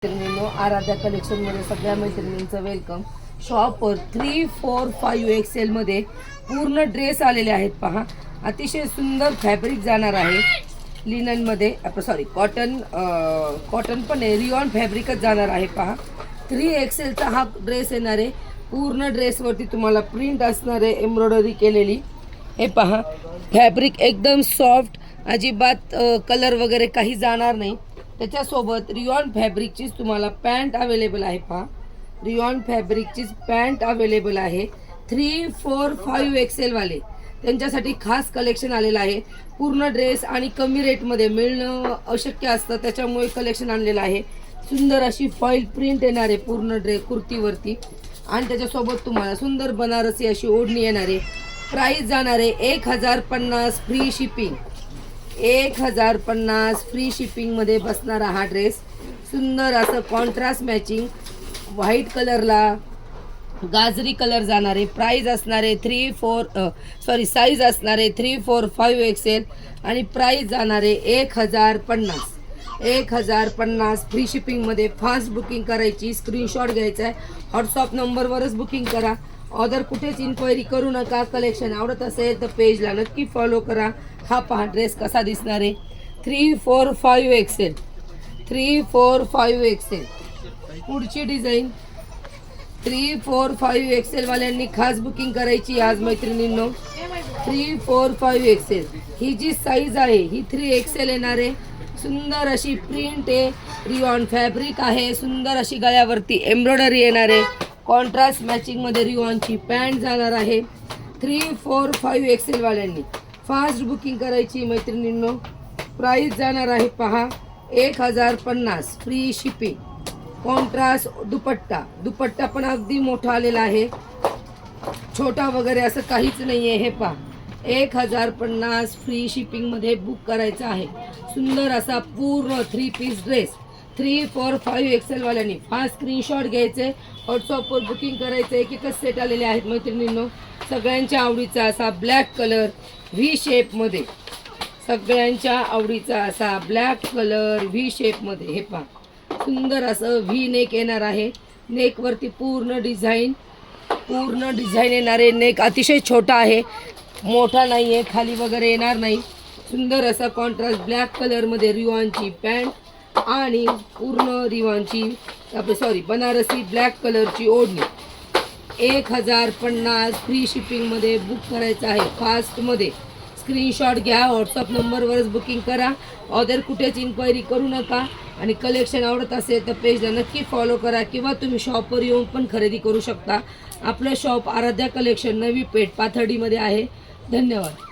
मैत्रिणींनो, आराध्या कलेक्शनमध्ये सगळ्या मैत्रिणींचं वेलकम. शॉपवर 3, 4, 5 एक्सेल मध्ये पूर्ण ड्रेस आलेले आहेत. पहा, अतिशय सुंदर फॅब्रिक जाणार आहे लिननमध्ये. सॉरी, कॉटन पण आहे, रिऑन फॅब्रिकच जाणार आहे. पहा, 3 एक्सेलचा हा ड्रेस येणार आहे. पूर्ण ड्रेसवरती तुम्हाला प्रिंट असणार आहे, एम्ब्रॉयडरी केलेली. हे पहा, फॅब्रिक एकदम सॉफ्ट, अजिबात कलर वगैरे काही जाणार नाही. त्याच्यासोबत रिऑन फॅब्रिकचीच तुम्हाला पॅन्ट अवेलेबल आहे. पहा, रिऑन फॅब्रिकचीच पॅन्ट अवेलेबल आहे. 3, 4, 5 एक्सेलवाले त्यांच्यासाठी खास कलेक्शन आलेलं आहे. पूर्ण ड्रेस आणि कमी रेटमध्ये मिळणं अशक्य असतं, त्याच्यामुळे कलेक्शन आणलेलं आहे. सुंदर अशी फॉईल प्रिंट येणार आहे पूर्ण ड्रेस कुर्तीवरती, आणि त्याच्यासोबत तुम्हाला सुंदर बनारसी अशी ओढणी येणार आहे. प्राईस जाणार आहे 1050 फ्री शिपिंग. 1050 फ्री शिपिंगमध्ये बसणारा हा ड्रेस. सुंदर असं कॉन्ट्रास्ट मॅचिंग व्हाईट कलरला गाजरी कलर जाणार आहे. प्राईज असणार आहे साईज असणार आहे 3, 4, 5 एक्सेल, आणि प्राईज जाणार आहे 1050. 1050 फ्री शिपिंगमध्ये. फास्ट बुकिंग करायची, स्क्रीनशॉट घ्यायचा आहे, व्हॉट्सअप नंबरवरच बुकिंग करा. ऑर्डर कुठेच इन्क्वायरी करू नका. कलेक्शन आवडत असेल तर पेजला नक्की फॉलो करा. हा पहा ड्रेस कसा दिसणार आहे. 3, 4, 5 एक्सेल. 3, 4, 5 एक्सेल. पुढची डिझाईन 3, 4, 5 एक्सेल वाल्यांनी खास बुकिंग करायची आज मैत्रिणींनो. 3, 4, 5 एक्सेल ही जी साईज आहे ही 3 एक्सेल येणार आहे. सुंदर अशी प्रिंट आहे, रिऑन फॅब्रिक आहे. सुंदर अशी गळ्यावरती एम्ब्रॉयडरी येणार आहे. कॉन्ट्रास्ट मॅचिंगमध्ये रिऑनची पॅन्ट जाणार आहे. 3, 4, 5 एक्सेल वाल्यांनी फास्ट बुकिंग करायची मैत्रिणींनो. प्राईस जाणार आहे पहा 1050 फ्री शिपिंग. कॉन्ट्रास्ट दुपट्टा पण अगदी मोठा आलेला आहे, छोटा वगैरे असं काहीच नाही आहे. हे पहा, 1050 फ्री शिपिंगमध्ये बुक करायचं आहे. सुंदर असा पूर्ण 3 पीस ड्रेस 3, 4, 5 एक्सेल वाल्यांनी फास्ट स्क्रीनशॉट घ्यायचे, व्हॉट्सअपवर बुकिंग करायचं. एकच सेट आलेले आहेत मैत्रिणींनो. सगळ्यांच्या आवडीचा असा ब्लॅक कलर व्ही शेपमध्ये, सगळ्यांच्या आवडीचा असा ब्लॅक कलर व्ही शेपमध्ये. हे पहा, सुंदर असं व्ही नेक येणार आहे. नेकवरती पूर्ण डिझाईन येणार आहे. नेक अतिशय छोटा आहे, मोठा नाही आहे, खाली वगैरे येणार नाही. सुंदर असा कॉन्ट्रास्ट ब्लॅक कलरमध्ये रिऑनची पॅन्ट आणि पूर्ण रिऑनची बनारसी ब्लॅक कलरची ओढणी. 1050 फ्री शिपिंगमध्ये बुक करायचं आहे. फास्टमध्ये स्क्रीनशॉट घ्या, व्हॉट्सअप नंबरवरच बुकिंग करा. ऑर्डर कुठेच इन्क्वायरी करू नका. आणि कलेक्शन आवडत असेल तर पेजला नक्की फॉलो करा, किंवा तुम्ही शॉपवर येऊन पण खरेदी करू शकता. आपलं शॉप आराध्या कलेक्शन, नवी पेठ, पाथर्डीमध्ये आहे. धन्यवाद.